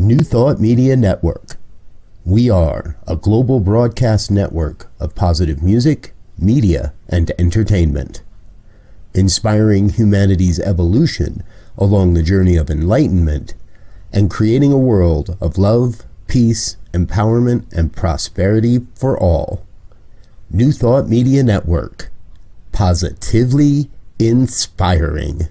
New Thought Media Network. We are a global broadcast network of positive music, media, and entertainment, inspiring humanity's evolution along the journey of enlightenment and creating a world of love, peace, empowerment, and prosperity for all. New Thought Media Network. Positively inspiring.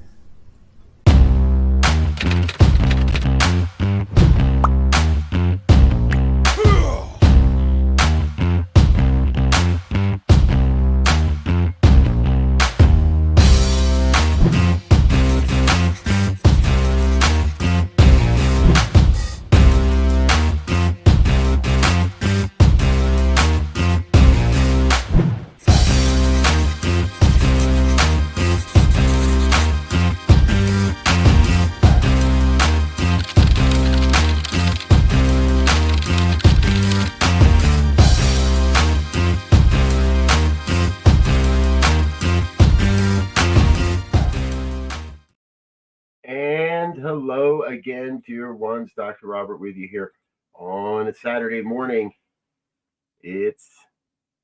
Hello again, dear ones. Dr. Robert with you here on a Saturday morning. It's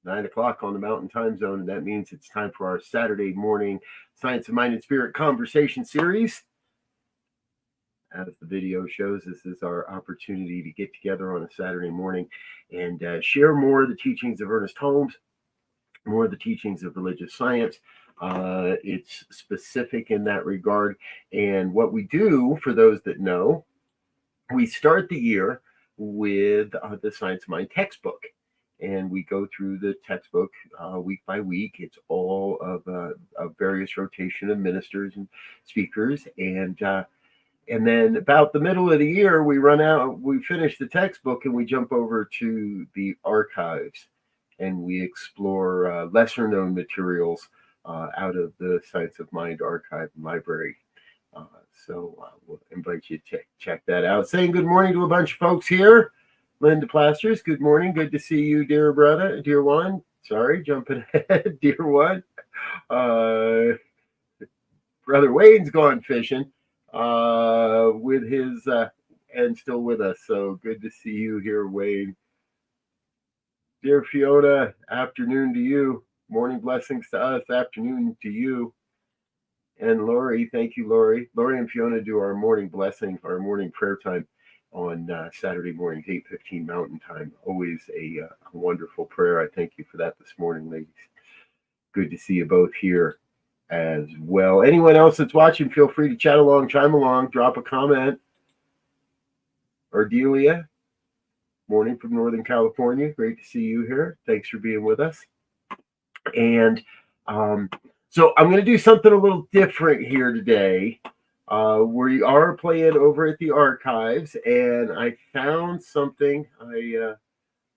9 o'clock on the Mountain Time Zone, and that means it's time for our Saturday morning Science of Mind and Spirit conversation series. As the video shows, this is our opportunity to get together on a Saturday morning and share more of the teachings of Ernest Holmes, more of the teachings of religious science. It's specific in that regard. And what we do, for those that know, we start the year with the Science of Mind textbook. And we go through the textbook week by week. It's all of a various rotation of ministers and speakers. And then about the middle of the year, we finish the textbook and we jump over to the archives. And we explore lesser known materials out of the Science of Mind archive library. So we'll invite you to check that out. Saying good morning to a bunch of folks here. Linda Plasters, good morning. Good to see you, dear brother, dear one. Sorry, jumping ahead, dear one. Brother Wayne's gone fishing with his, and still with us. So good to see you here, Wayne. Dear Fiona, afternoon to you. Morning blessings to us, afternoon to you. And Lori, thank you, Lori. Lori and Fiona do our morning blessing, our morning prayer time on Saturday mornings, 8:15 Mountain Time. Always a wonderful prayer. I thank you for that this morning, ladies. Good to see you both here as well. Anyone else that's watching, feel free to chat along, chime along, drop a comment. Ardelia, morning from Northern California. Great to see you here. Thanks for being with us. And so I'm going to do something a little different here today. We are playing over at the archives, and I found something. I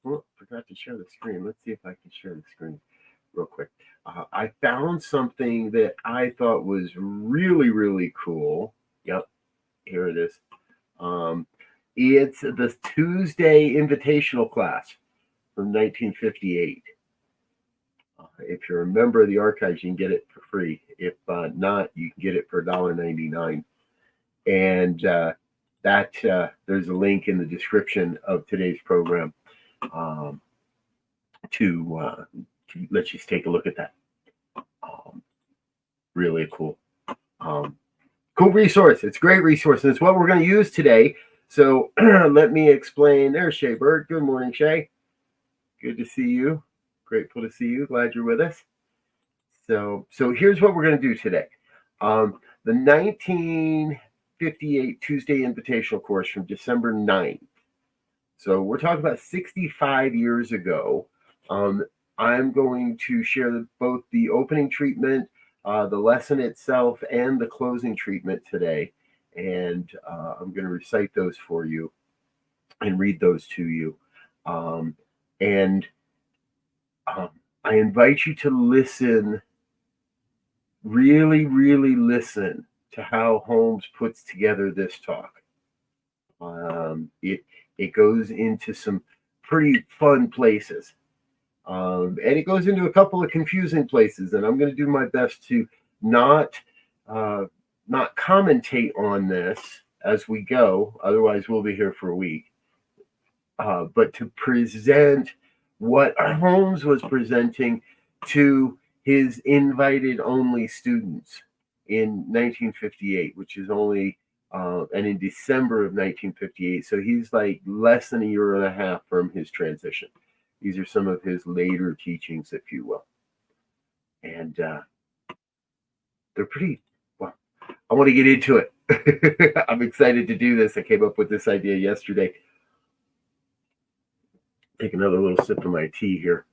forgot to share the screen. Let's see if I can share the screen real quick. I found something that I thought was really, really cool. Yep, here it is. It's the Tuesday Invitational Class from 1958. If you're a member of the archives, you can get it for free. If not, you can get it for $1.99. And there's a link in the description of today's program to let you take a look at that. Really cool resource. It's a great resource, and it's what we're going to use today. So let me explain. There's Shay Bird. Good morning, Shay. Good to see you. Grateful to see you. Glad you're with us. So here's what we're going to do today. The 1958 Tuesday Invitational course from December 9th. So we're talking about 65 years ago. I'm going to share both the opening treatment, the lesson itself, and the closing treatment today. And I'm going to recite those for you and read those to you. I invite you to listen, really, really listen to how Holmes puts together this talk. It goes into some pretty fun places. And it goes into a couple of confusing places, and I'm going to do my best to not commentate on this as we go. Otherwise, we'll be here for a week. But to present what Holmes was presenting to his invited only students in 1958, which is only, and in December of 1958. So he's like less than a year and a half from his transition. These are some of his later teachings, if you will. And they're pretty, well, I want to get into it. I'm excited to do this. I came up with this idea yesterday. Take another little sip of my tea here.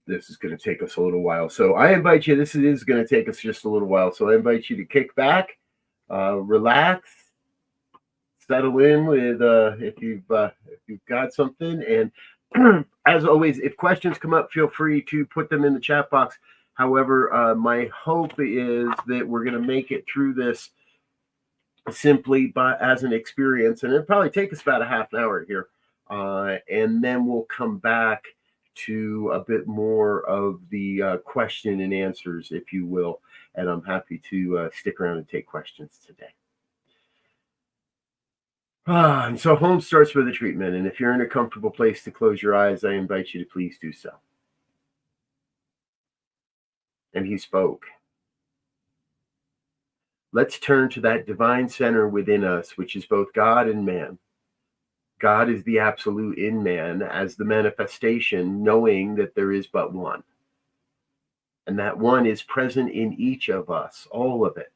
This is going to take us a little while. So I invite you, this is going to take us just a little while. So I invite you to kick back, relax, settle in with if you've got something. And as always, if questions come up, feel free to put them in the chat box. However, my hope is that we're going to make it through this simply as an experience. And it'll probably take us about a half an hour here. And then we'll come back to a bit more of the question and answers, if you will. And I'm happy to stick around and take questions today. And so Holmes starts with a treatment. And if you're in a comfortable place to close your eyes, I invite you to please do so. And he spoke. Let's turn to that divine center within us, which is both God and man. God is the absolute in man as the manifestation, knowing that there is but one. And that one is present in each of us, all of it.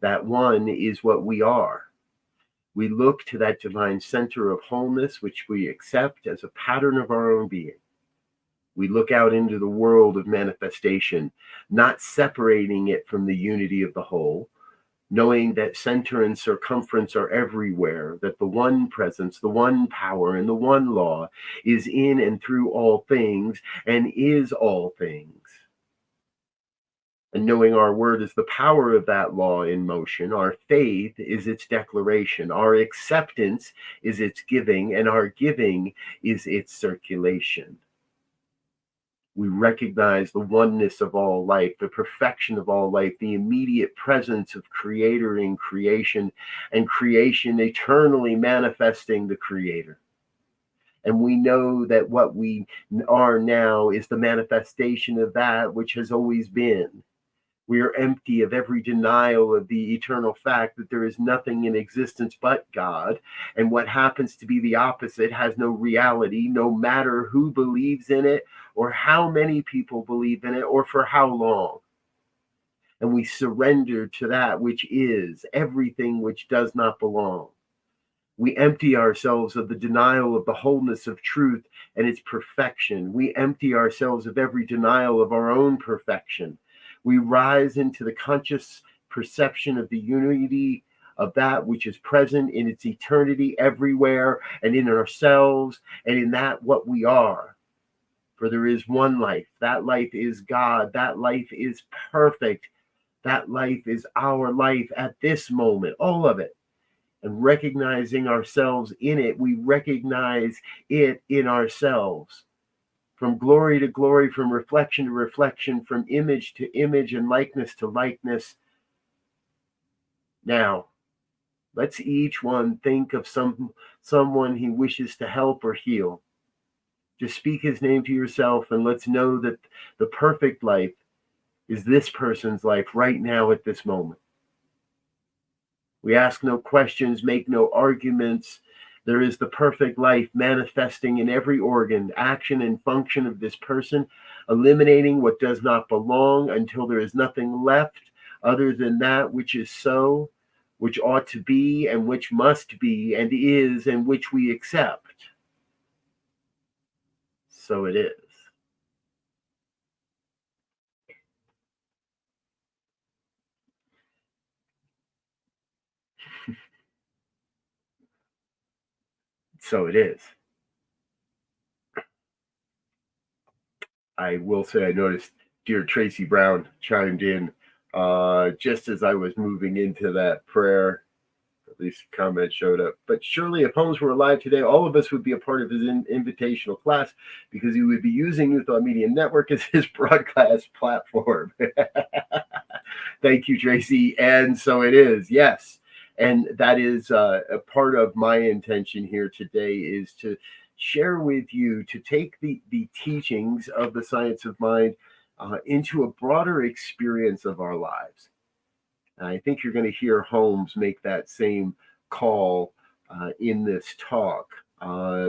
That one is what we are. We look to that divine center of wholeness, which we accept as a pattern of our own being. We look out into the world of manifestation, not separating it from the unity of the whole, knowing that center and circumference are everywhere, that the one presence, the one power, and the one law is in and through all things and is all things. And knowing our word is the power of that law in motion, our faith is its declaration, our acceptance is its giving, and our giving is its circulation. We recognize the oneness of all life, the perfection of all life, the immediate presence of Creator in creation, and creation eternally manifesting the Creator. And we know that what we are now is the manifestation of that which has always been. We are empty of every denial of the eternal fact that there is nothing in existence but God, and what happens to be the opposite has no reality, no matter who believes in it, or how many people believe in it, or for how long. And we surrender to that which is, everything which does not belong. We empty ourselves of the denial of the wholeness of truth and its perfection. We empty ourselves of every denial of our own perfection. We rise into the conscious perception of the unity of that which is present in its eternity everywhere and in ourselves and in that what we are. For there is one life. That life is God. That life is perfect. That life is our life at this moment, all of it. And recognizing ourselves in it, we recognize it in ourselves. From glory to glory, from reflection to reflection, from image to image and likeness to likeness. Now, let's each one think of someone he wishes to help or heal. Just speak his name to yourself, and let's know that the perfect life is this person's life right now at this moment. We ask no questions, make no arguments. There is the perfect life manifesting in every organ, action, and function of this person, eliminating what does not belong until there is nothing left other than that which is so, which ought to be, and which must be, and is, and which we accept. So it is. So it is. I will say I noticed dear Tracy Brown chimed in just as I was moving into that prayer. At least a comment showed up. But surely if Holmes were alive today, all of us would be a part of his invitational class because he would be using Youth on Media Network as his broadcast platform. Thank you, Tracy. And so it is, yes. And that is a part of my intention here today, is to share with you, to take the teachings of the science of mind into a broader experience of our lives. And I think you're going to hear Holmes make that same call in this talk.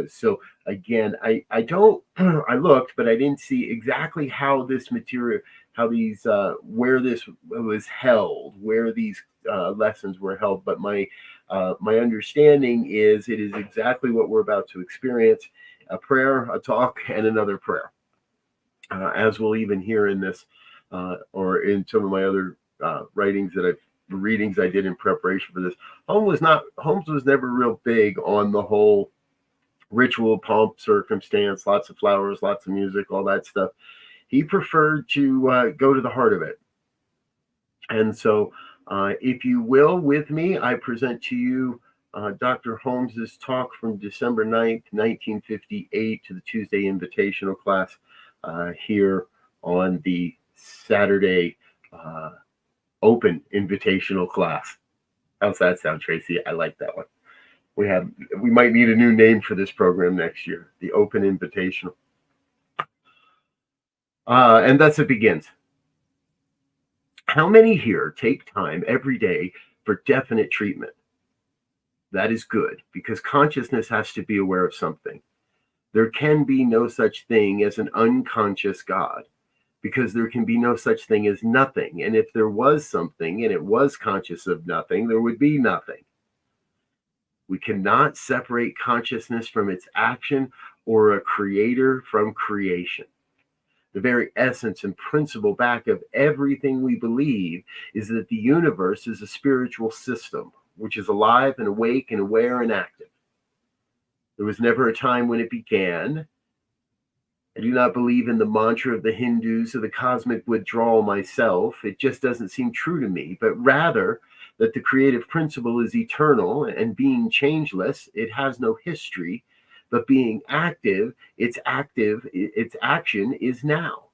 So again, I don't, I looked, but I didn't see exactly how this material, how these, where this was held, where these lessons were held. But my understanding is it is exactly what we're about to experience: a prayer, a talk, and another prayer. As we'll even hear in this, or in some of my other writings that readings I did in preparation for this. Holmes was never real big on the whole ritual, pomp, circumstance, lots of flowers, lots of music, all that stuff. He preferred to go to the heart of it. And so, if you will, with me, I present to you Dr. Holmes's talk from December 9th, 1958, to the Tuesday Invitational Class here on the Saturday Open Invitational Class. How's that sound, Tracy? I like that one. We might need a new name for this program next year, the Open Invitational. And thus it begins. How many here take time every day for definite treatment? That is good, because consciousness has to be aware of something. There can be no such thing as an unconscious God, because there can be no such thing as nothing. And if there was something and it was conscious of nothing, there would be nothing. We cannot separate consciousness from its action, or a creator from creation. The very essence and principle back of everything we believe is that the universe is a spiritual system, which is alive and awake and aware and active. There was never a time when it began. I do not believe in the mantra of the Hindus or the cosmic withdrawal myself. It just doesn't seem true to me, but rather that the creative principle is eternal, and being changeless, it has no history, but being active, its action is now.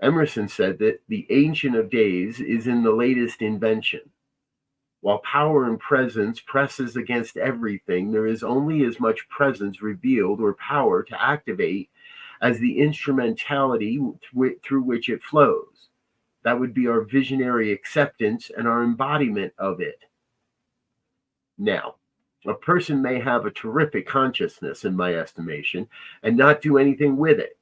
Emerson said that the Ancient of Days is in the latest invention. While power and presence presses against everything, there is only as much presence revealed or power to activate as the instrumentality through which it flows. That would be our visionary acceptance and our embodiment of it. Now, a person may have a terrific consciousness, in my estimation, and not do anything with it.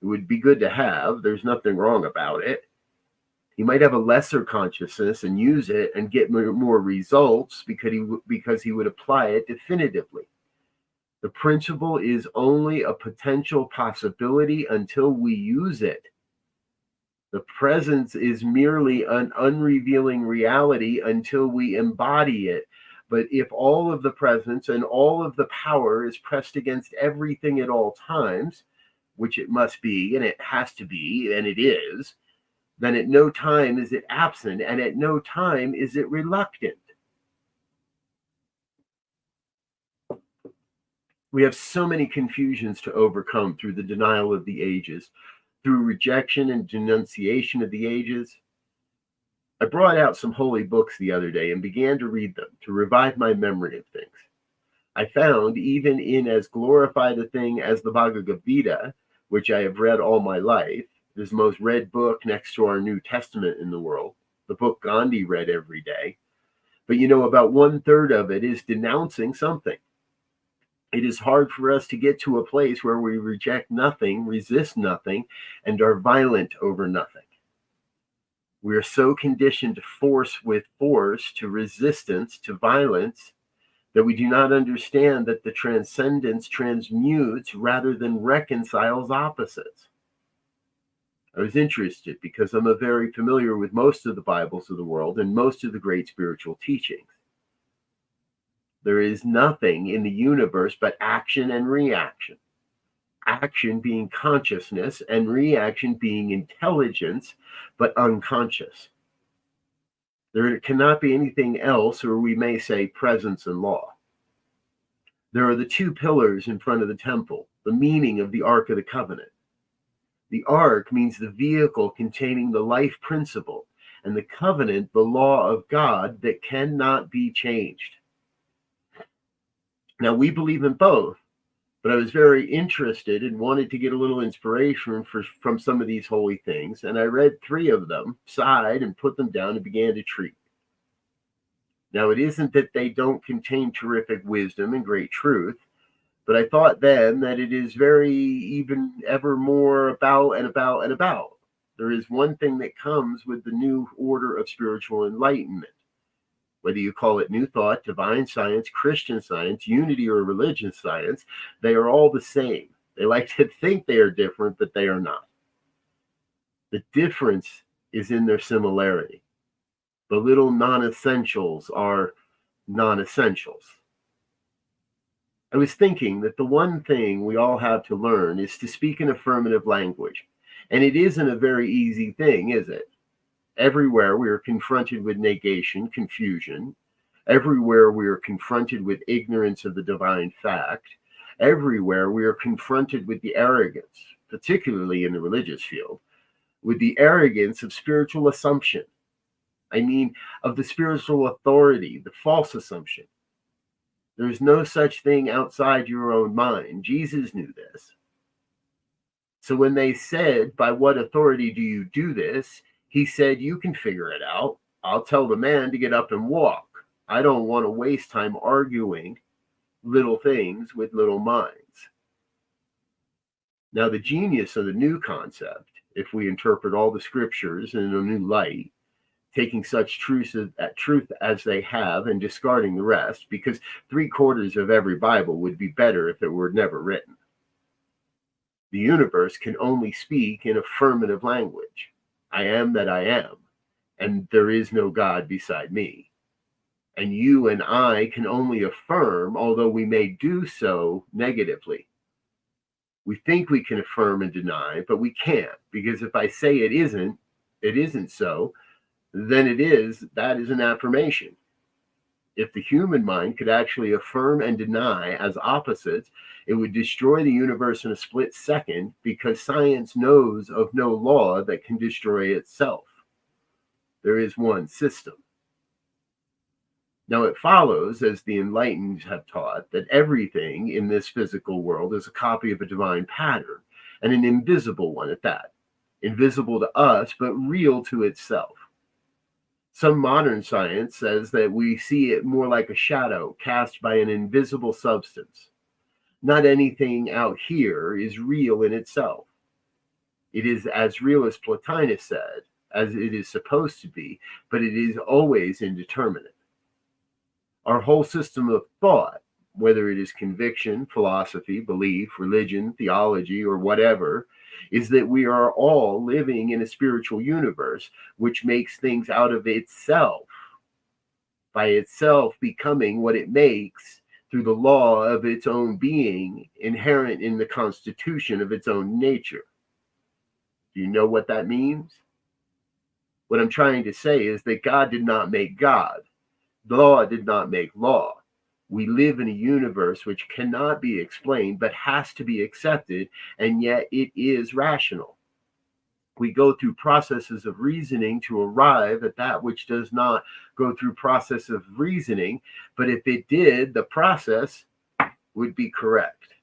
It would be good to have. There's nothing wrong about it. He might have a lesser consciousness and use it and get more results because he would apply it definitively. The principle is only a potential possibility until we use it. The presence is merely an unrevealing reality until we embody it. But if all of the presence and all of the power is pressed against everything at all times, which it must be, and it has to be, and it is, then at no time is it absent, and at no time is it reluctant. We have so many confusions to overcome through the denial of the ages, through rejection and denunciation of the ages. I brought out some holy books the other day and began to read them to revive my memory of things. I found, even in as glorified a thing as the Bhagavad Gita, which I have read all my life, it is the most read book next to our New Testament in the world, the book Gandhi read every day. But about 1/3 of it is denouncing something. It is hard for us to get to a place where we reject nothing, resist nothing, and are violent over nothing. We are so conditioned to force to resistance, to violence, that we do not understand that the transcendence transmutes rather than reconciles opposites. I was interested because I'm very familiar with most of the Bibles of the world and most of the great spiritual teachings. There is nothing in the universe but action and reaction. Action being consciousness and reaction being intelligence, but unconscious. There cannot be anything else, or we may say presence and law. There are the two pillars in front of the temple, the meaning of the Ark of the Covenant. The Ark means the vehicle containing the life principle, and the covenant, the law of God that cannot be changed. Now, we believe in both, but I was very interested and wanted to get a little inspiration from some of these holy things, and I read 3 of them, sighed, and put them down and began to treat. Now, it isn't that they don't contain terrific wisdom and great truth, but I thought then that it is very even ever more about and about and about. There is one thing that comes with the new order of spiritual enlightenment. Whether you call it New Thought, Divine Science, Christian Science, Unity, or Religious Science, they are all the same. They like to think they are different, but they are not. The difference is in their similarity. The little non-essentials are non-essentials. I was thinking that the one thing we all have to learn is to speak an affirmative language. And it isn't a very easy thing, is it? Everywhere we are confronted with negation, confusion. Everywhere we are confronted with ignorance of the divine fact. Everywhere we are confronted with the arrogance, particularly in the religious field, with the arrogance of spiritual assumption. I mean, of the spiritual authority, the false assumption. There is no such thing outside your own mind. Jesus knew this. So when they said, by what authority do you do this? He said, you can figure it out. I'll tell the man to get up and walk. I don't want to waste time arguing little things with little minds. Now, the genius of the new concept, if we interpret all the scriptures in a new light, taking such truth as they have and discarding the rest, because 3/4 of every Bible would be better if it were never written. The universe can only speak in affirmative language. I am that I am, and there is no God beside me. And you and I can only affirm, although we may do so negatively. We think we can affirm and deny, but we can't, because if I say it isn't so, then that is an affirmation. If the human mind could actually affirm and deny as opposites, it would destroy the universe in a split second, because science knows of no law that can destroy itself. There is one system. Now it follows, as the enlightened have taught, that everything in this physical world is a copy of a divine pattern, and an invisible one at that. Invisible to us, but real to itself. Some modern science says that we see it more like a shadow cast by an invisible substance. Not anything out here is real in itself. It is as real as Plotinus said, as it is supposed to be, but it is always indeterminate. Our whole system of thought, whether it is conviction, philosophy, belief, religion, theology, or whatever, is that we are all living in a spiritual universe which makes things out of itself, by itself becoming what it makes through the law of its own being, inherent in the constitution of its own nature. Do you know what that means? What I'm trying to say is that God did not make God. Law did not make law. We live in a universe which cannot be explained, but has to be accepted, and yet it is rational. We go through processes of reasoning to arrive at that which does not go through process of reasoning, but if it did, the process would be correct.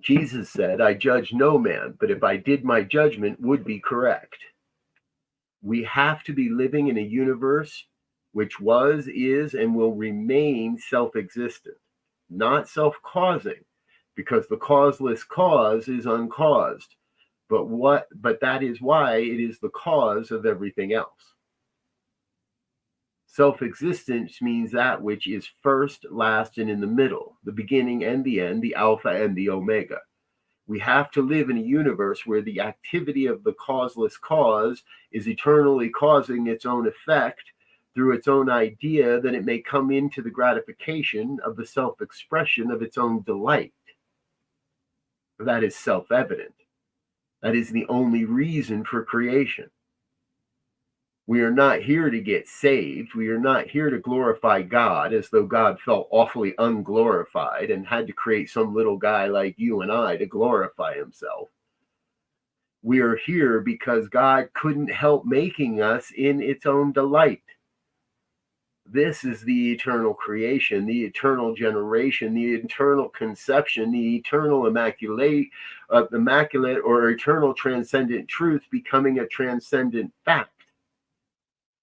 Jesus said, I judge no man, but if I did, my judgment would be correct. We have to be living in a universe which was, is, and will remain self-existent, not self-causing, because the causeless cause is uncaused. But that is why it is the cause of everything else. Self-existence means that which is first, last, and in the middle, the beginning and the end, the alpha and the omega. We have to live in a universe where the activity of the causeless cause is eternally causing its own effect through its own idea, that it may come into the gratification of the self-expression of its own delight. That is self-evident. That is the only reason for creation. We are not here to get saved. We are not here to glorify God, as though God felt awfully unglorified and had to create some little guy like you and I to glorify himself. We are here because God couldn't help making us in its own delight. This is the eternal creation, the eternal generation, the eternal conception, the eternal immaculate or eternal transcendent truth becoming a transcendent fact,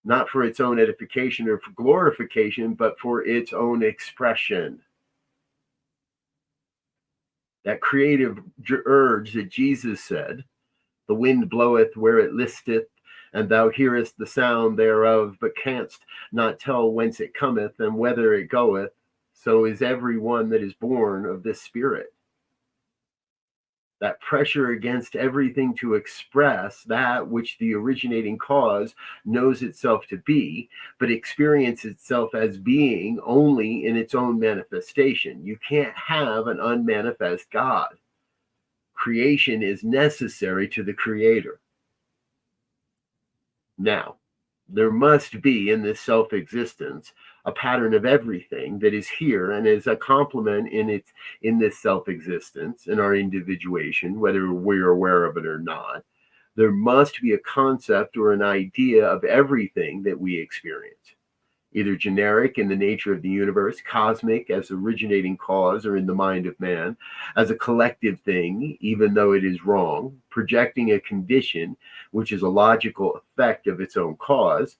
not for its own edification or for glorification, but for its own expression. That creative urge that Jesus said, the wind bloweth where it listeth, and thou hearest the sound thereof, but canst not tell whence it cometh and whither it goeth. So is every one that is born of this Spirit. That pressure against everything to express that which the originating cause knows itself to be, but experiences itself as being only in its own manifestation. You can't have an unmanifest God. Creation is necessary to the Creator. Now, there must be in this self-existence a pattern of everything that is here and is a complement in this self-existence, in our individuation, whether we're aware of it or not. There must be a concept or an idea of everything that we experience, either generic in the nature of the universe, cosmic as originating cause or in the mind of man, as a collective thing, even though it is wrong, projecting a condition which is a logical effect of its own cause,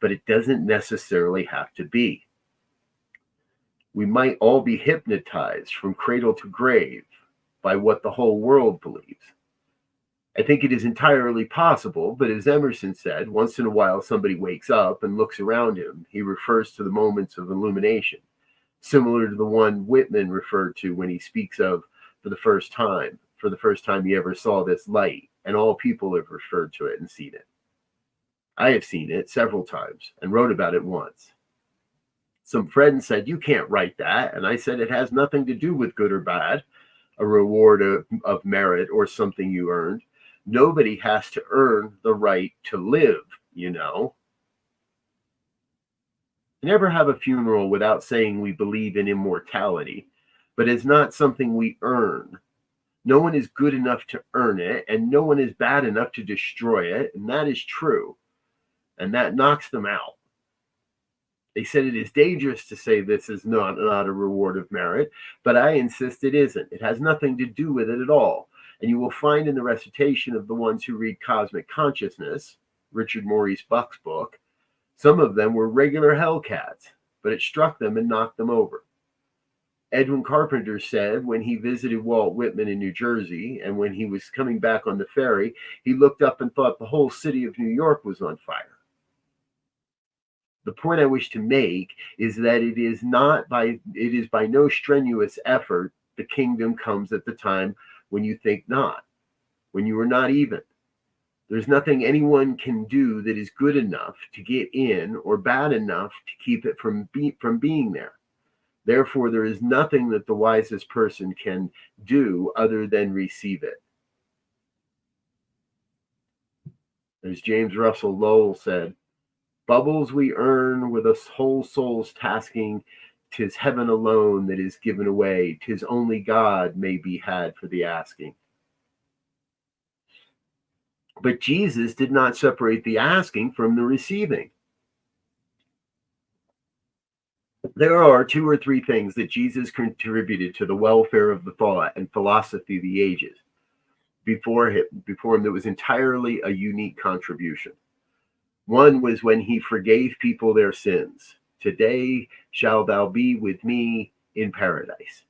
but it doesn't necessarily have to be. We might all be hypnotized from cradle to grave by what the whole world believes. I think it is entirely possible, but as Emerson said, once in a while somebody wakes up and looks around him. He refers to the moments of illumination, similar to the one Whitman referred to when he speaks of for the first time he ever saw this light, and all people have referred to it and seen it. I have seen it several times and wrote about it once. Some friends said, "You can't write that," and I said, "It has nothing to do with good or bad, a reward of merit or something you earned. Nobody has to earn the right to live, you know." Never have a funeral without saying we believe in immortality, but it's not something we earn. No one is good enough to earn it, and no one is bad enough to destroy it, and that is true. And that knocks them out. They said it is dangerous to say this is not a reward of merit, but I insist it isn't. It has nothing to do with it at all. And you will find in the recitation of the ones who read Cosmic Consciousness, Richard Maurice Buck's book, some of them were regular hellcats, but it struck them and knocked them over. Edwin Carpenter said when he visited Walt Whitman in New Jersey, and when he was coming back on the ferry, he looked up and thought the whole city of New York was on fire. The point I wish to make is that it is by no strenuous effort the kingdom comes at the time when you think not, when you are not even. There's nothing anyone can do that is good enough to get in or bad enough to keep it from being there. Therefore, there is nothing that the wisest person can do other than receive it. As James Russell Lowell said, "Bubbles we earn with a whole soul's tasking, 'tis heaven alone that is given away, 'tis only God may be had for the asking." But Jesus did not separate the asking from the receiving. There are 2 or 3 things that Jesus contributed to the welfare of the thought and philosophy of the ages. Before him, that was entirely a unique contribution. One was when he forgave people their sins. "Today shall thou be with me in paradise."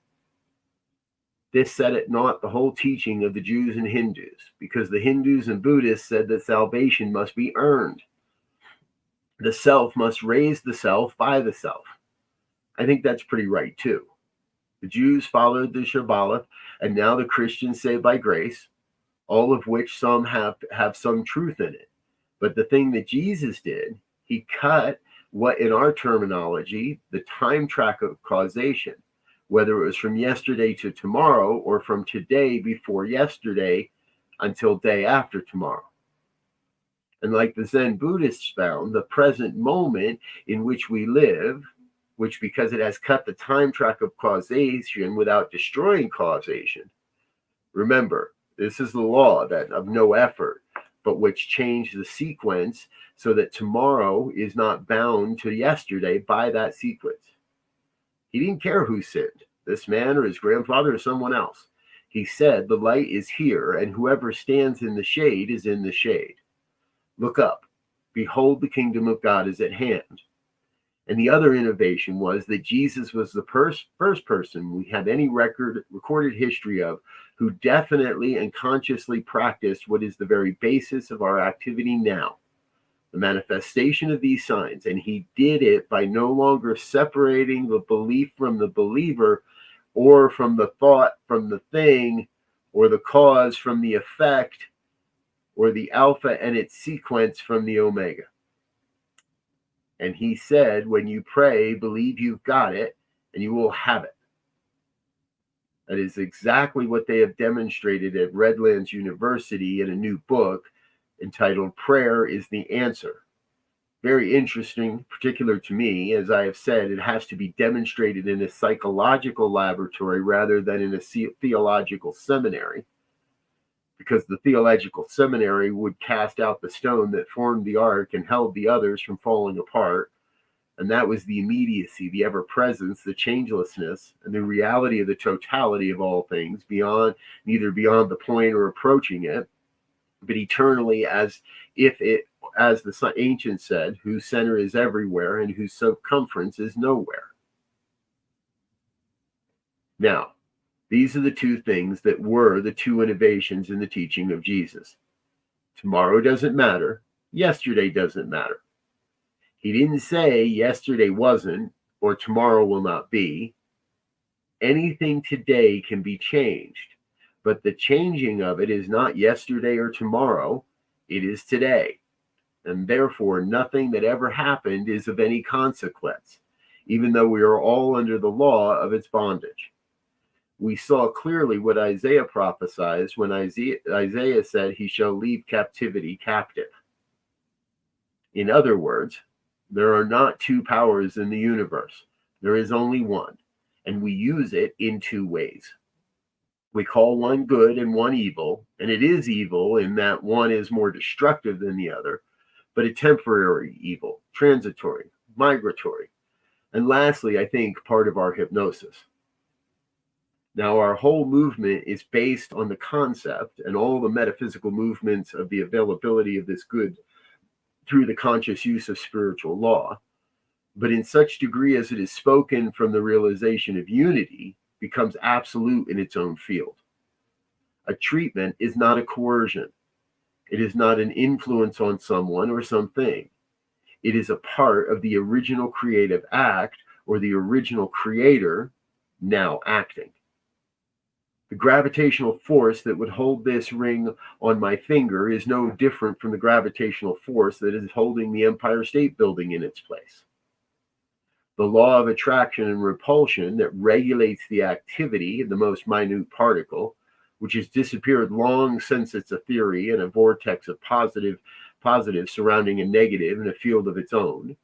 This set at naught the whole teaching of the Jews and Hindus, because the Hindus and Buddhists said that salvation must be earned. The self must raise the self by the self. I think that's pretty right too. The Jews followed the Shibboleth, and now the Christians say by grace, all of which some have some truth in it. But the thing that Jesus did, he cut what in our terminology, the time track of causation, whether it was from yesterday to tomorrow or from today before yesterday until day after tomorrow. And like the Zen Buddhists found, the present moment in which we live, which because it has cut the time track of causation without destroying causation. Remember, This is the law that of no effort, but which changed the sequence so that tomorrow is not bound to yesterday by that sequence. He didn't care who sinned, this man or his grandfather or someone else. He said, the light is here, and whoever stands in the shade is in the shade. Look up. Behold, the kingdom of God is at hand. And the other innovation was that Jesus was the first person we have any recorded history of who definitely and consciously practiced what is the very basis of our activity now, the manifestation of these signs. And he did it by no longer separating the belief from the believer, or from the thought from the thing, or the cause from the effect, or the alpha and its sequence from the omega. And he said, when you pray, believe you've got it, and you will have it. That is exactly what they have demonstrated at Redlands University in a new book entitled Prayer is the Answer. Very interesting, particular to me. As I have said, it has to be demonstrated in a psychological laboratory rather than in a theological seminary, because the theological seminary would cast out the stone that formed the ark and held the others from falling apart. And that was the immediacy, the ever-presence, the changelessness, and the reality of the totality of all things, beyond, neither beyond the point or approaching it, but eternally, as if it, as the ancient said, whose center is everywhere and whose circumference is nowhere. Now, these are the two things that were the two innovations in the teaching of Jesus. Tomorrow doesn't matter. Yesterday doesn't matter. He didn't say yesterday wasn't or tomorrow will not be. Anything today can be changed, but the changing of it is not yesterday or tomorrow. It is today. And therefore, nothing that ever happened is of any consequence, even though we are all under the law of its bondage. We saw clearly what Isaiah prophesied when Isaiah said, he shall leave captivity captive. In other words, there are not two powers in the universe. There is only one, and we use it in two ways. We call one good and one evil, and it is evil in that one is more destructive than the other, but a temporary evil, transitory, migratory. And lastly, I think part of our hypnosis. Now, our whole movement is based on the concept and all the metaphysical movements of the availability of this good through the conscious use of spiritual law, but in such degree as it is spoken from the realization of unity, becomes absolute in its own field. A treatment is not a coercion. It is not an influence on someone or something. It is a part of the original creative act, or the original creator now acting. The gravitational force that would hold this ring on my finger is no different from the gravitational force that is holding the Empire State Building in its place. The law of attraction and repulsion that regulates the activity of the most minute particle, which has disappeared long since it's a theory and a vortex of positive surrounding a negative in a field of its own.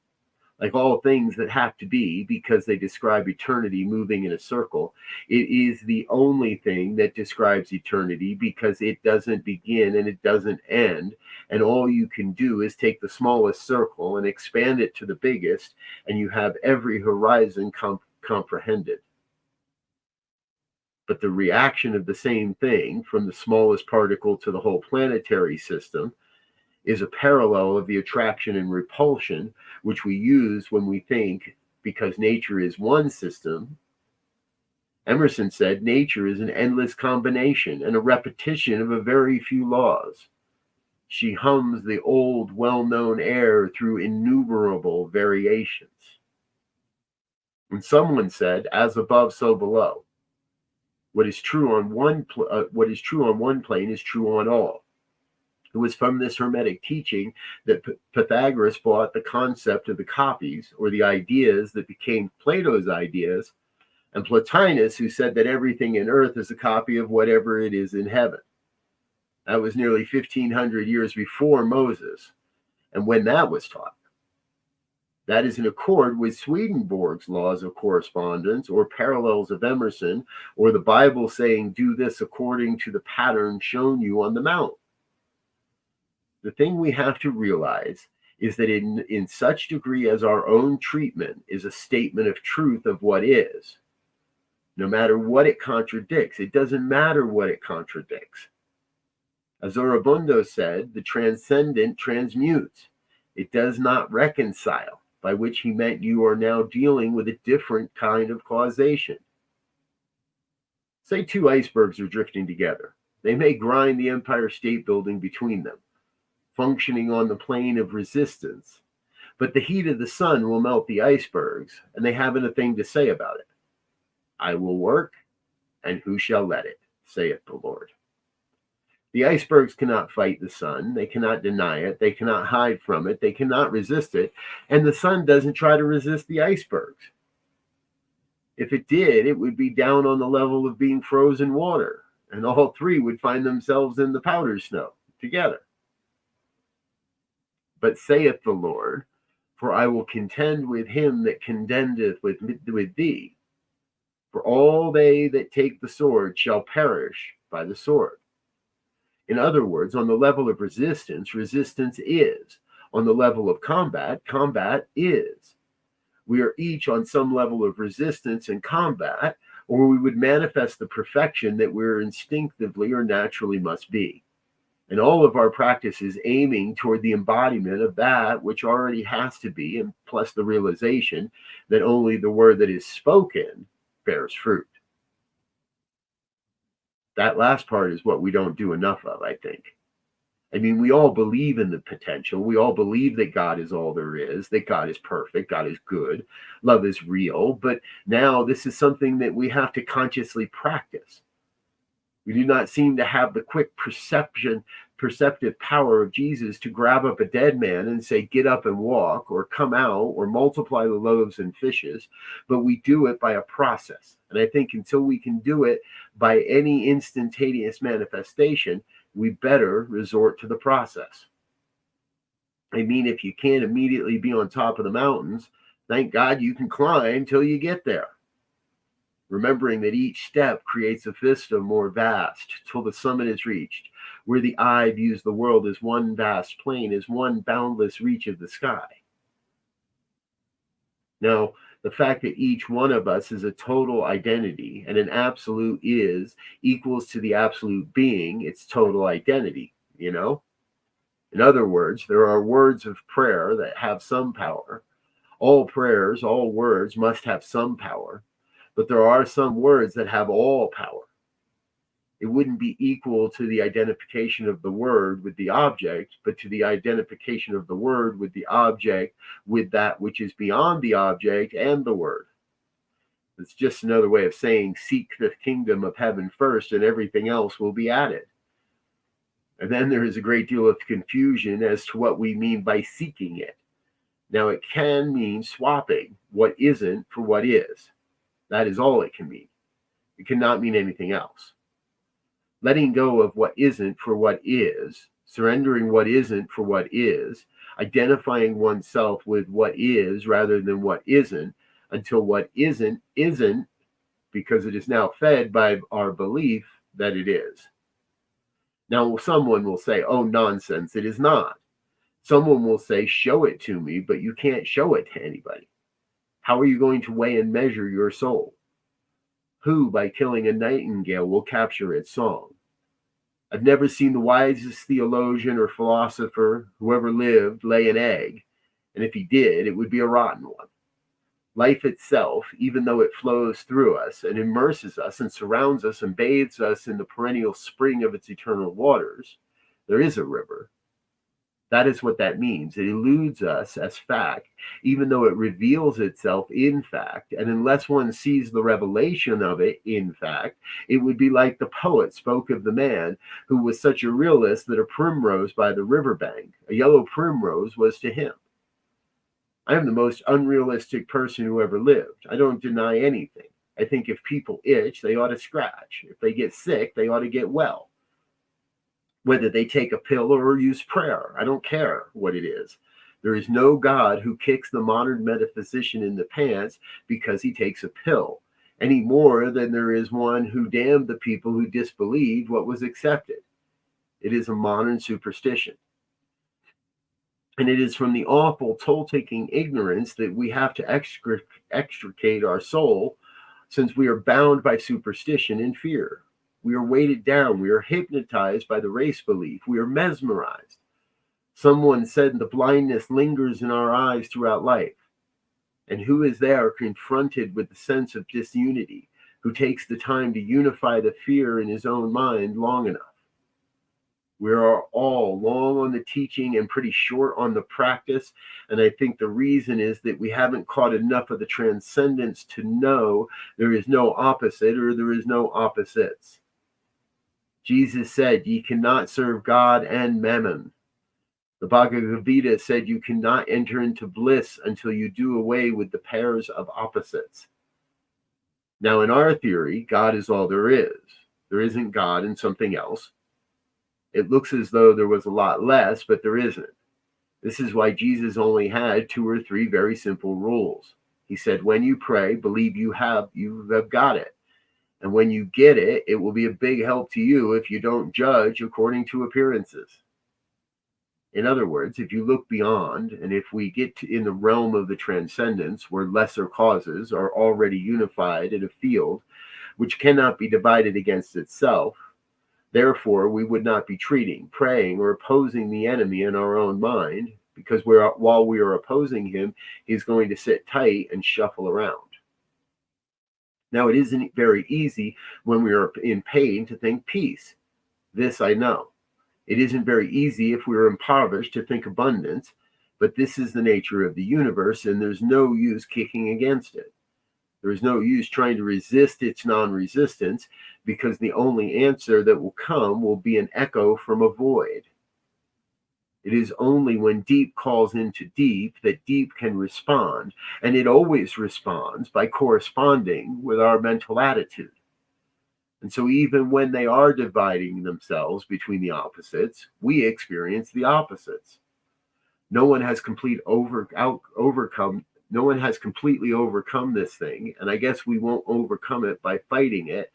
Like all things that have to be because they describe eternity moving in a circle, it is the only thing that describes eternity because it doesn't begin and it doesn't end. And all you can do is take the smallest circle and expand it to the biggest, and you have every horizon comprehended. But the reaction of the same thing from the smallest particle to the whole planetary system is a parallel of the attraction and repulsion, which we use when we think, because nature is one system. Emerson said, nature is an endless combination and a repetition of a very few laws. She hums the old, well-known air through innumerable variations. And someone said, as above, so below. What is true on one plane is true on all. It was from this Hermetic teaching that Pythagoras brought the concept of the copies, or the ideas that became Plato's ideas, and Plotinus, who said that everything in earth is a copy of whatever it is in heaven. That was nearly 1,500 years before Moses. And when that was taught, That is in accord with Swedenborg's laws of correspondence or parallels of Emerson, or the Bible saying, do this according to the pattern shown you on the mount. The thing we have to realize is that in such degree as our own treatment is a statement of truth of what is, no matter what it contradicts, it doesn't matter what it contradicts. As Aurobindo said, the transcendent transmutes. It does not reconcile, by which he meant you are now dealing with a different kind of causation. Say two icebergs are drifting together. They may grind the Empire State Building between them, functioning on the plane of resistance, but the heat of the sun will melt the icebergs, and they haven't a thing to say about it. I will work, and who shall let it, saith the Lord. The icebergs cannot fight the sun. They cannot deny it. They cannot hide from it. They cannot resist it. And the sun doesn't try to resist the icebergs. If it did, it would be down on the level of being frozen water, and all three would find themselves in the powder snow together. But saith the Lord, for I will contend with him that contendeth with thee. For all they that take the sword shall perish by the sword. In other words, on the level of resistance, resistance is. On the level of combat, combat is. We are each on some level of resistance and combat, or we would manifest the perfection that we're instinctively or naturally must be. And all of our practice is aiming toward the embodiment of that which already has to be, and plus the realization that only the word that is spoken bears fruit. That last part is what we don't do enough of, I think. I mean, we all believe in the potential. We all believe that God is all there is, that God is perfect, God is good, love is real. But now this is something that we have to consciously practice. We do not seem to have the quick perceptive power of Jesus to grab up a dead man and say, get up and walk, or come out, or multiply the loaves and fishes, but we do it by a process. And I think until we can do it by any instantaneous manifestation, we better resort to the process. I mean, if you can't immediately be on top of the mountains, thank God you can climb till you get there. Remembering that each step creates a vista more vast till the summit is reached, where the eye views the world as one vast plain, as one boundless reach of the sky. Now, the fact that each one of us is a total identity and an absolute is equals to the absolute being, its total identity, you know? In other words, there are words of prayer that have some power. All prayers, all words must have some power. But there are some words that have all power. It wouldn't be equal to the identification of the word with the object, but to the identification of the word with the object, with that which is beyond the object and the word. It's just another way of saying, seek the kingdom of heaven first, and everything else will be added. And then there is a great deal of confusion as to what we mean by seeking it. Now, it can mean swapping what isn't for what is. That is all it can mean. It cannot mean anything else. Letting go of what isn't for what is, surrendering what isn't for what is, identifying oneself with what is rather than what isn't, until what isn't, because it is now fed by our belief that it is. Now, someone will say, oh, nonsense, it is not. Someone will say, show it to me, but you can't show it to anybody. How are you going to weigh and measure your soul? Who, by killing a nightingale, will capture its song? I've never seen the wisest theologian or philosopher who ever lived lay an egg, and if he did, it would be a rotten one. Life itself, even though it flows through us and immerses us and surrounds us and bathes us in the perennial spring of its eternal waters, there is a river. That is what that means. It eludes us as fact, even though it reveals itself in fact. And unless one sees the revelation of it in fact, it would be like the poet spoke of the man who was such a realist that a primrose by the riverbank, a yellow primrose, was to him. I am the most unrealistic person who ever lived. I don't deny anything. I think if people itch, they ought to scratch. If they get sick, they ought to get well. Whether they take a pill or use prayer, I don't care what it is. There is no God who kicks the modern metaphysician in the pants because he takes a pill, any more than there is one who damned the people who disbelieved what was accepted. It is a modern superstition. And it is from the awful toll-taking ignorance that we have to extricate our soul, since we are bound by superstition and fear. We are weighted down. We are hypnotized by the race belief. We are mesmerized. Someone said the blindness lingers in our eyes throughout life. And who is there confronted with the sense of disunity, who takes the time to unify the fear in his own mind long enough? We are all long on the teaching and pretty short on the practice. And I think the reason is that we haven't caught enough of the transcendence to know there is no opposite or there is no opposites. Jesus said, "Ye cannot serve God and mammon." The Bhagavad Gita said you cannot enter into bliss until you do away with the pairs of opposites. Now, in our theory, God is all there is. There isn't God and something else. It looks as though there was a lot less, but there isn't. This is why Jesus only had 2 or 3 very simple rules. He said, when you pray, believe you have got it. And when you get it, it will be a big help to you if you don't judge according to appearances. In other words, if you look beyond, and if we get in the realm of the transcendence, where lesser causes are already unified in a field which cannot be divided against itself, therefore we would not be treating, praying, or opposing the enemy in our own mind, because while we are opposing him, he's going to sit tight and shuffle around. Now, it isn't very easy when we are in pain to think peace. This I know. It isn't very easy if we are impoverished to think abundance, but this is the nature of the universe, and there's no use kicking against it. There is no use trying to resist its non-resistance, because the only answer that will come will be an echo from a void. It is only when deep calls into deep that deep can respond, and it always responds by corresponding with our mental attitude. And so even when they are dividing themselves between the opposites, we experience the opposites. No one has completely overcome this thing, and I guess we won't overcome it by fighting it,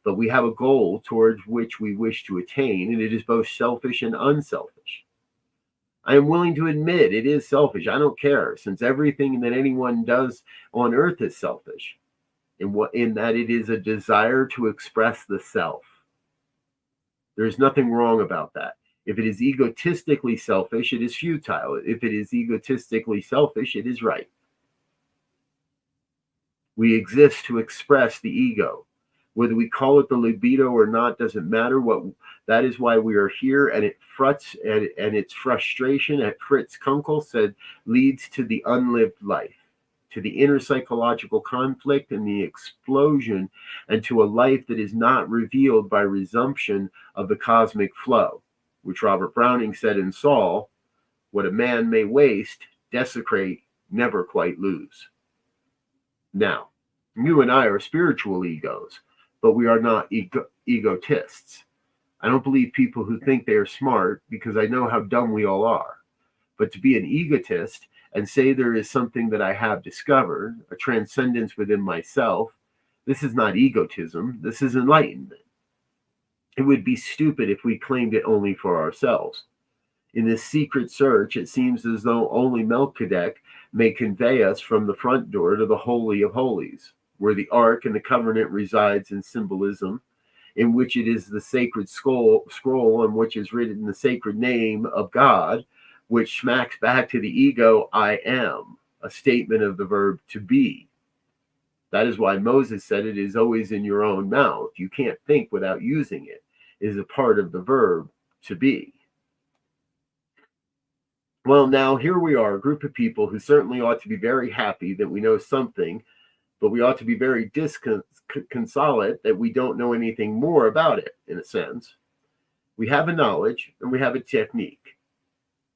but we have a goal towards which we wish to attain, and it is both selfish and unselfish. I am willing to admit it is selfish. I don't care, since everything that anyone does on earth is selfish, in that it is a desire to express the self. There is nothing wrong about that. If it is egotistically selfish, it is futile. If it is egotistically selfish, it is right. We exist to express the ego. Whether we call it the libido or not doesn't matter. That is why we are here, and it fruts, and its frustration, as Fritz Kunkel said, leads to the unlived life, to the inner psychological conflict and the explosion, and to a life that is not revealed by resumption of the cosmic flow, which Robert Browning said in Saul, what a man may waste, desecrate, never quite lose. Now, you and I are spiritual egos, but we are not egotists. I don't believe people who think they are smart, because I know how dumb we all are. But to be an egotist and say there is something that I have discovered, a transcendence within myself, this is not egotism, this is enlightenment. It would be stupid if we claimed it only for ourselves. In this secret search, it seems as though only Melchizedek may convey us from the front door to the Holy of Holies, where the Ark and the Covenant resides in symbolism, in which it is the sacred scroll on which is written the sacred name of God, which smacks back to the ego, I am, a statement of the verb to be. That is why Moses said it is always in your own mouth. You can't think without using it. It is a part of the verb to be. Well, now here we are, a group of people who certainly ought to be very happy that we know something, but we ought to be very disconsolate that we don't know anything more about it, in a sense. We have a knowledge and we have a technique.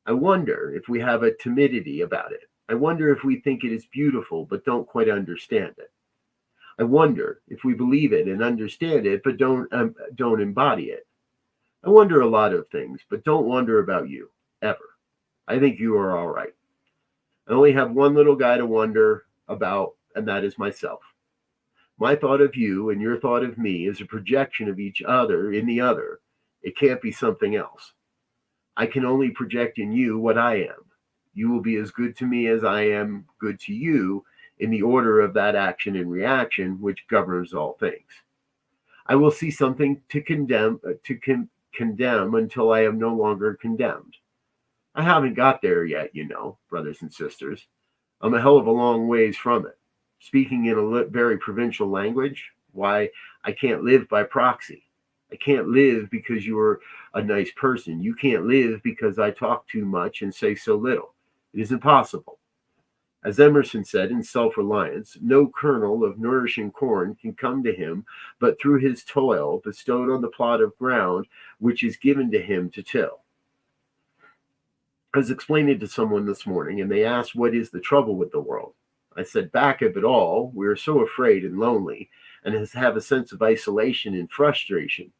I wonder if we have a timidity about it. I wonder if we think it is beautiful but don't quite understand it. I wonder if we believe it and understand it but don't embody it. I wonder a lot of things, but don't wonder about you, ever. I think you are all right. I only have one little guy to wonder about, and that is myself. My thought of you and your thought of me is a projection of each other in the other. It can't be something else. I can only project in you what I am. You will be as good to me as I am good to you in the order of that action and reaction which governs all things. I will see something to condemn until I am no longer condemned. I haven't got there yet, brothers and sisters. I'm a hell of a long ways from it. Speaking in a very provincial language, why, I can't live by proxy. I can't live because you're a nice person. You can't live because I talk too much and say so little. It is impossible. As Emerson said in Self-Reliance, no kernel of nourishing corn can come to him but through his toil bestowed on the plot of ground which is given to him to till. I was explaining it to someone this morning, and they asked, what is the trouble with the world? I said, back of it all, we are so afraid and lonely, and have a sense of isolation and frustration,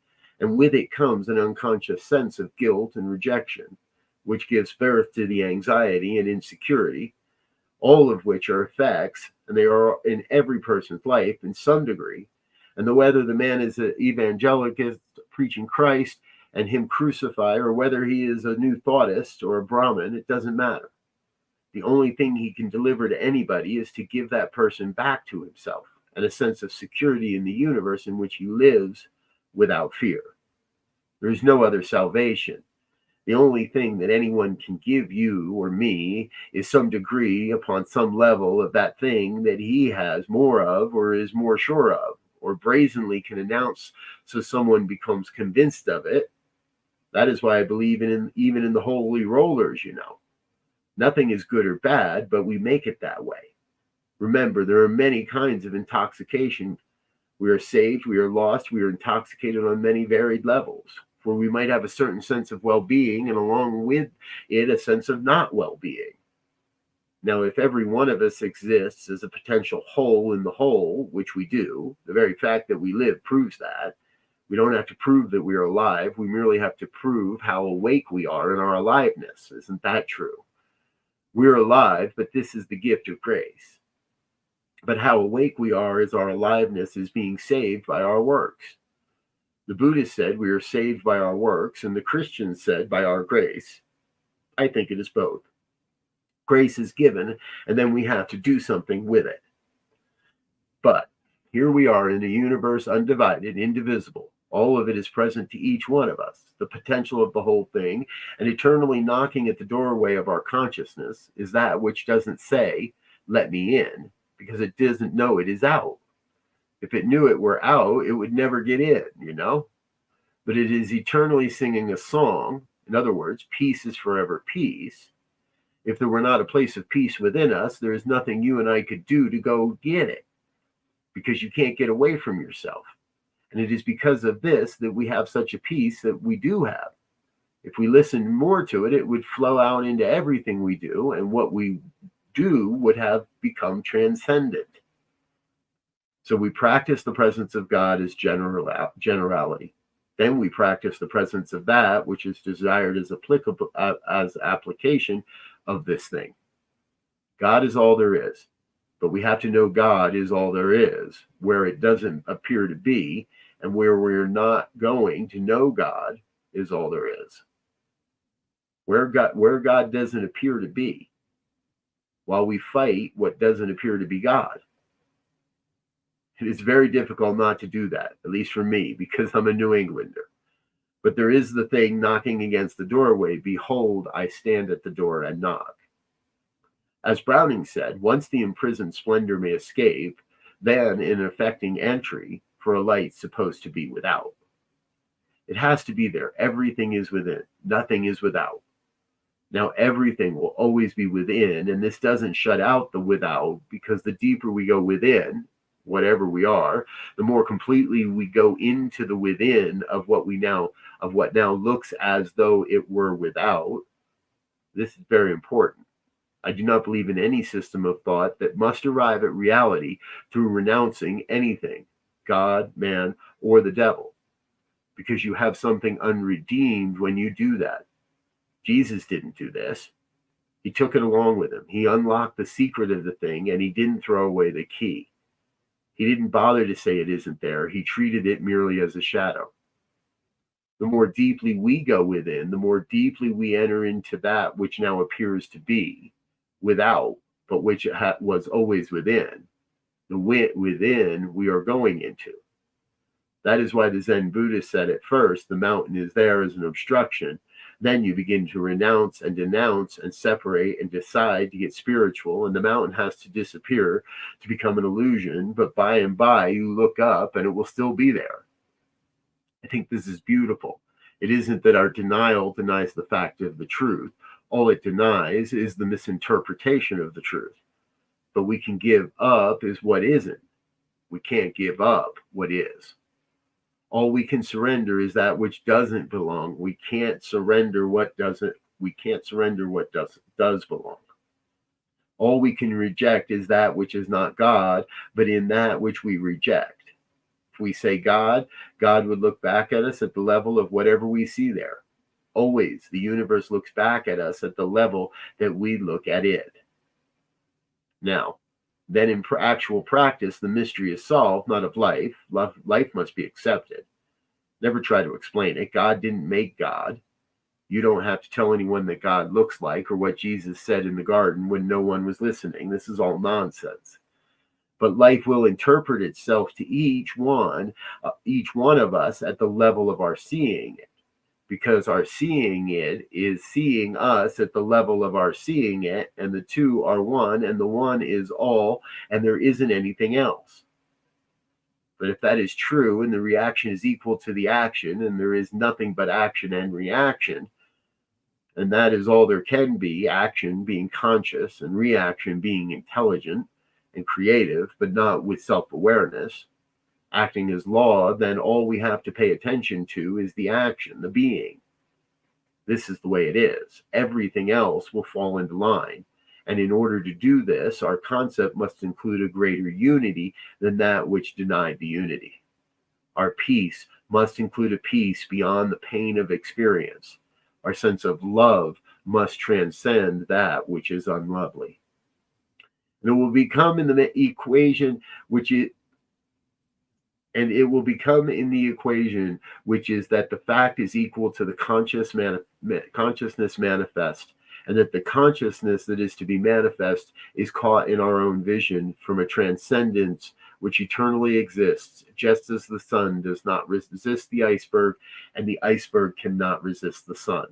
and with it comes an unconscious sense of guilt and rejection, which gives birth to the anxiety and insecurity, all of which are effects, and they are in every person's life in some degree. And whether the man is an evangelicist preaching Christ and him crucify, or whether he is a new thoughtist or a Brahmin, it doesn't matter. The only thing he can deliver to anybody is to give that person back to himself and a sense of security in the universe in which he lives without fear. There is no other salvation. The only thing that anyone can give you or me is some degree upon some level of that thing that he has more of or is more sure of, or brazenly can announce so someone becomes convinced of it. That is why I believe even in the holy rollers, Nothing is good or bad, but we make it that way. Remember, there are many kinds of intoxication. We are saved, we are lost, we are intoxicated on many varied levels. For we might have a certain sense of well-being, and along with it, a sense of not well-being. Now, if every one of us exists as a potential hole in the whole, which we do, the very fact that we live proves that. We don't have to prove that we are alive. We merely have to prove how awake we are in our aliveness. Isn't that true? We're alive, but this is the gift of grace. But how awake we are as our aliveness is being saved by our works. The Buddhist said we are saved by our works, and the Christian said by our grace. I think it is both. Grace is given, and then we have to do something with it. But here we are in a universe undivided, indivisible. All of it is present to each one of us. The potential of the whole thing, and eternally knocking at the doorway of our consciousness, is that which doesn't say, let me in, because it doesn't know it is out. If it knew it were out, it would never get in, But it is eternally singing a song. In other words, peace is forever peace. If there were not a place of peace within us, there is nothing you and I could do to go get it, because you can't get away from yourself. And it is because of this that we have such a peace that we do have. If we listen more to it, it would flow out into everything we do, and what we do would have become transcendent. So we practice the presence of God as generality. Then we practice the presence of that which is desired as applicable as application of this thing. God is all there is, but we have to know God is all there is, where it doesn't appear to be, and where we're not going to know God is all there is. Where God doesn't appear to be, while we fight what doesn't appear to be God. It's very difficult not to do that, at least for me, because I'm a New Englander. But there is the thing knocking against the doorway. Behold, I stand at the door and knock. As Browning said, once the imprisoned splendor may escape, then in effecting entry for a light supposed to be without. It has to be there. Everything is within. Nothing is without. Now, everything will always be within, and this doesn't shut out the without, because the deeper we go within, whatever we are, the more completely we go into the within of what now looks as though it were without. This is very important. I do not believe in any system of thought that must arrive at reality through renouncing anything, God, man, or the devil, because you have something unredeemed when you do that. Jesus didn't do this. He took it along with him. He unlocked the secret of the thing, and he didn't throw away the key. He didn't bother to say it isn't there. He treated it merely as a shadow. The more deeply we go within, the more deeply we enter into that which now appears to be without, but which was always within. The within we are going into. That is why the Zen Buddhist said at first, the mountain is there as an obstruction. Then you begin to renounce and denounce and separate and decide to get spiritual, and the mountain has to disappear to become an illusion. But by and by, you look up and it will still be there. I think this is beautiful. It isn't that our denial denies the fact of the truth. All it denies is the misinterpretation of the truth. But we can give up is what isn't. We can't give up what is. All we can surrender is that which doesn't belong. We can't surrender what doesn't. We can't surrender what does belong. All we can reject is that which is not God, but in that which we reject. If we say God, God would look back at us at the level of whatever we see there. Always, the universe looks back at us at the level that we look at it. Now, then in actual practice, the mystery is solved, not of life. Life must be accepted. Never try to explain it. God didn't make God. You don't have to tell anyone that God looks like or what Jesus said in the garden when no one was listening. This is all nonsense. But life will interpret itself to each one of us at the level of our seeing it. Because our seeing it is seeing us at the level of our seeing it, and the two are one, and the one is all, and there isn't anything else. But if that is true, and the reaction is equal to the action, and there is nothing but action and reaction, and that is all there can be, action being conscious, and reaction being intelligent and creative, but not with self-awareness, acting as law, then all we have to pay attention to is the action, the being. This is the way it is. Everything else will fall into line. And in order to do this, our concept must include a greater unity than that which denied the unity. Our peace must include a peace beyond the pain of experience. Our sense of love must transcend that which is unlovely. And it will become in the equation it will become in the equation, which is that the fact is equal to the consciousness manifest, and that the consciousness that is to be manifest is caught in our own vision from a transcendence which eternally exists, just as the sun does not resist the iceberg, and the iceberg cannot resist the sun.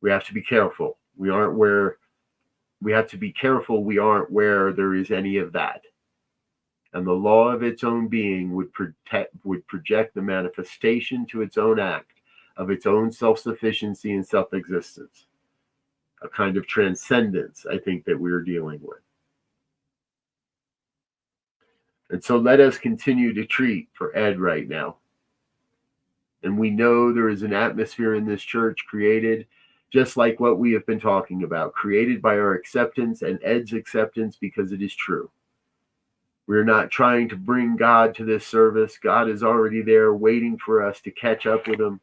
We have to be careful. We aren't where there is any of that. And the law of its own being would project the manifestation to its own act of its own self-sufficiency and self-existence. A kind of transcendence, I think, that we're dealing with. And so let us continue to treat for Ed right now. And we know there is an atmosphere in this church created just like what we have been talking about, created by our acceptance and Ed's acceptance because it is true. We're not trying to bring God to this service. God is already there waiting for us to catch up with him.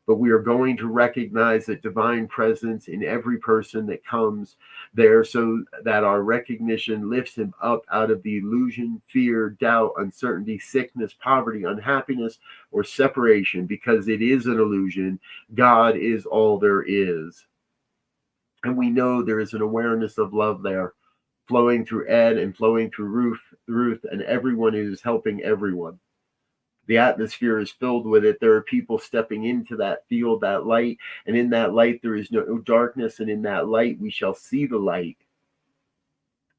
But we are going to recognize that divine presence in every person that comes there so that our recognition lifts him up out of the illusion, fear, doubt, uncertainty, sickness, poverty, unhappiness, or separation, because it is an illusion. God is all there is. And we know there is an awareness of love there, flowing through Ed and flowing through Ruth, and everyone who is helping everyone. The atmosphere is filled with it. There are people stepping into that field, that light, and in that light there is no darkness, and in that light we shall see the light.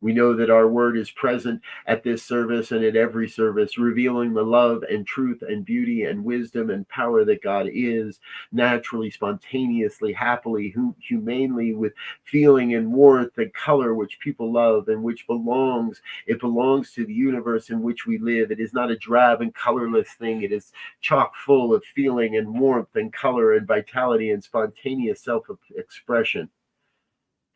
We know that our word is present at this service and at every service, revealing the love and truth and beauty and wisdom and power that God is, naturally, spontaneously, happily, humanely, with feeling and warmth and color which people love and which belongs. It belongs to the universe in which we live. It is not a drab and colorless thing. It is chock full of feeling and warmth and color and vitality and spontaneous self-expression.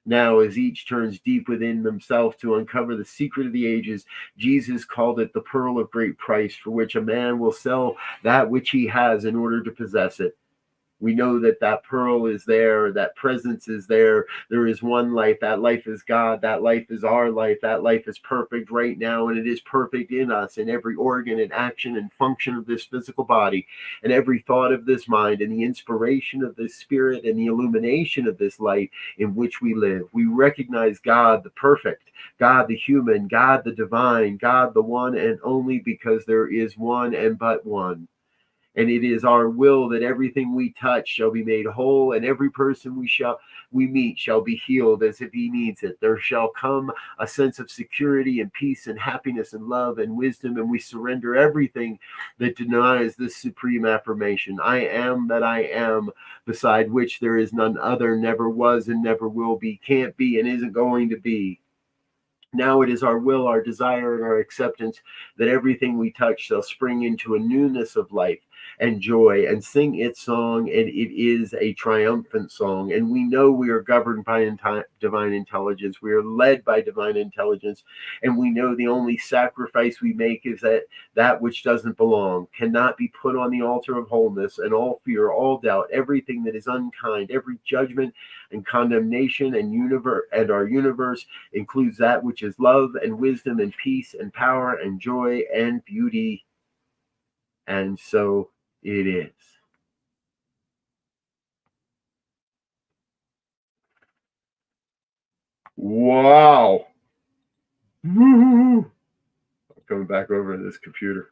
Now, as each turns deep within themselves to uncover the secret of the ages, Jesus called it the pearl of great price, for which a man will sell that which he has in order to possess it. We know that that pearl is there, that presence is there. There is one life. That life is God. That life is our life. That life is perfect right now, and it is perfect in us, in every organ and action and function of this physical body, and every thought of this mind, and the inspiration of this spirit, and the illumination of this light in which we live. We recognize God, the perfect, God, the human, God, the divine, God, the one and only, because there is one and but one. And it is our will that everything we touch shall be made whole, and every person we meet shall be healed as if he needs it. There shall come a sense of security and peace and happiness and love and wisdom, and we surrender everything that denies this supreme affirmation. I am that I am, beside which there is none other, never was and never will be, can't be and isn't going to be. Now it is our will, our desire, and our acceptance that everything we touch shall spring into a newness of life and joy and sing its song, and it is a triumphant song. And we know we are governed by divine intelligence. We are led by divine intelligence, and we know the only sacrifice we make is that which doesn't belong cannot be put on the altar of wholeness, and all fear, all doubt, everything that is unkind, every judgment and condemnation and our universe includes that which is love and wisdom and peace and power and joy and beauty. And so it is. Wow. I'm coming back over to this computer.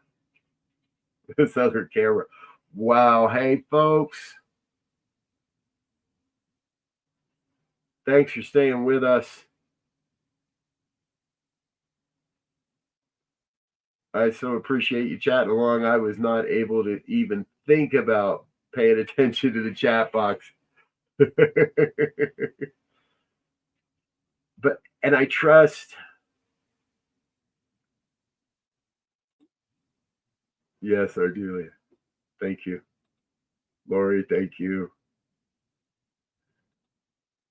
This other camera. Wow. Hey, folks. Thanks for staying with us. I so appreciate you chatting along. I was not able to even think about paying attention to the chat box. And I trust. Yes, Ardelia. Thank you. Lori, thank you.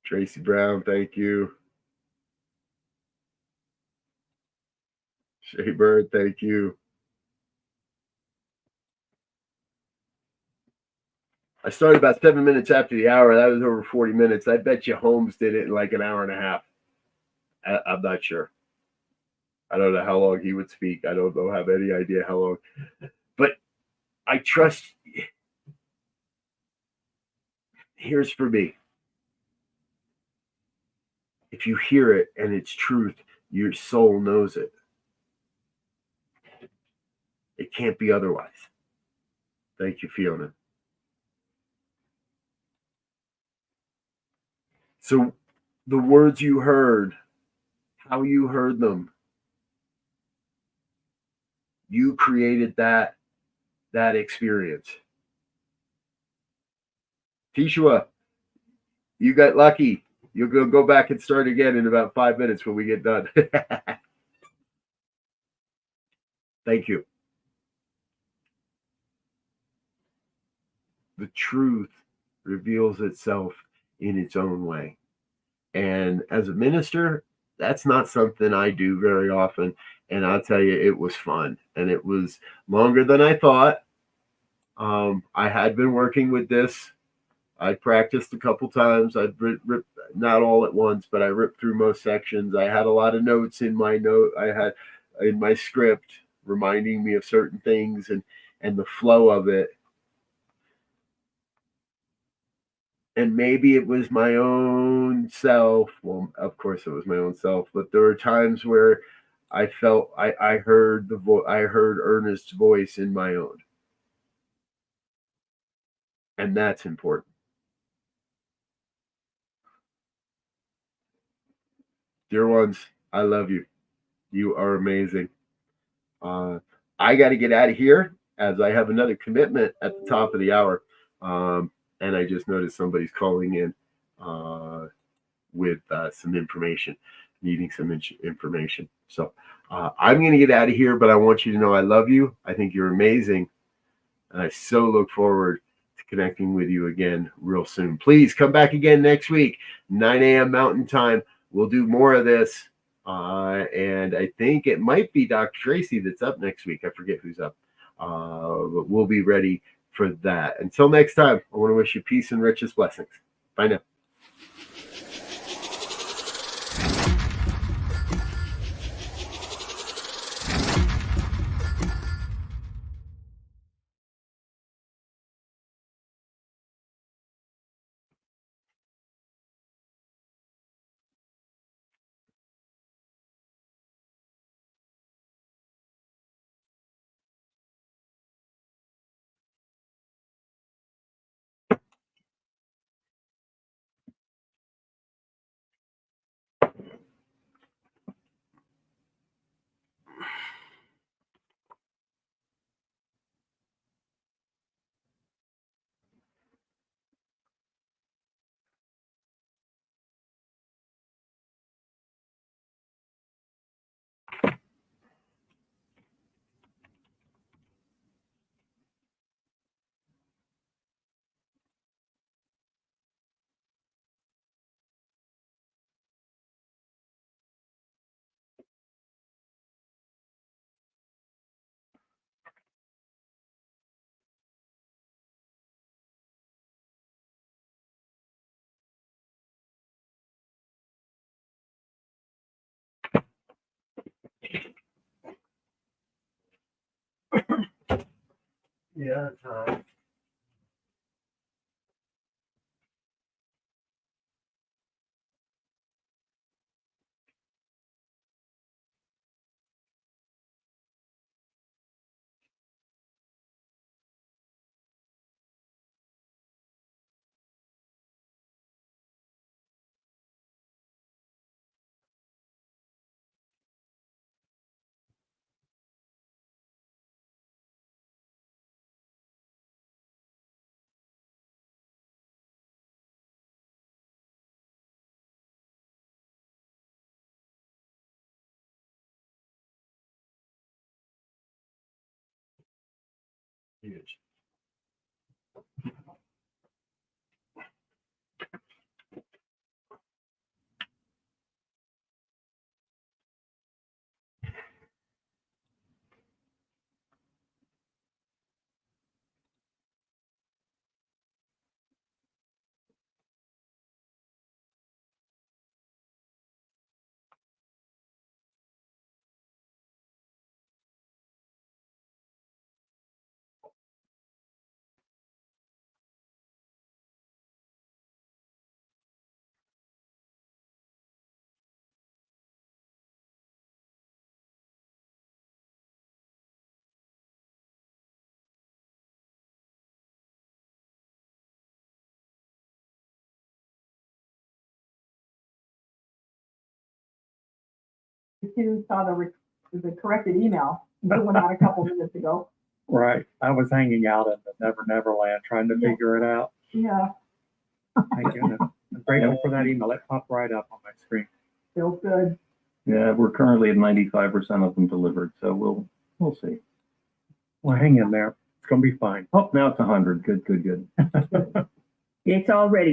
Tracy Brown, thank you. Shay Bird, thank you. I started about 7 minutes after the hour. That was over 40 minutes. I bet you Holmes did it in like an hour and a half. I'm not sure. I don't know how long he would speak. I don't have any idea how long. But I trust. Here's for me. If you hear it and it's truth, your soul knows it. It can't be otherwise. Thank you, Fiona. So the words you heard, how you heard them, you created that experience. Tishua, you got lucky. You'll go back and start again in about 5 minutes when we get done. Thank you. The truth reveals itself in its own way. And as a minister, that's not something I do very often. And I'll tell you, it was fun. And it was longer than I thought. I had been working with this. I practiced a couple times. I'd ripped, not all at once, but I ripped through most sections. I had a lot of notes in my script reminding me of certain things and the flow of it. And maybe it was my own self. Well, of course it was my own self, but there were times where I felt I heard I heard Ernest's voice in my own. And that's important. Dear ones, I love you. You are amazing. I got to get out of here as I have another commitment at the top of the hour. And I just noticed somebody's calling in with some information, needing some information. So I'm going to get out of here, but I want you to know I love you. I think you're amazing. And I so look forward to connecting with you again real soon. Please come back again next week, 9 a.m. Mountain Time. We'll do more of this. And I think it might be Dr. Tracy that's up next week. I forget who's up. But we'll be ready for that. Until next time, I want to wish you peace and richest blessings. Bye now. Yeah, time. Huge. You saw the corrected email. That went out a couple minutes ago. Right. I was hanging out in the Never Land trying to figure it out. Yeah. Thank goodness. I'm grateful for that email. It popped right up on my screen. Feels good. Yeah, we're currently at 95% of them delivered, so we'll see. Well, hang in there. It's gonna be fine. Oh, now it's 100. Good. It's already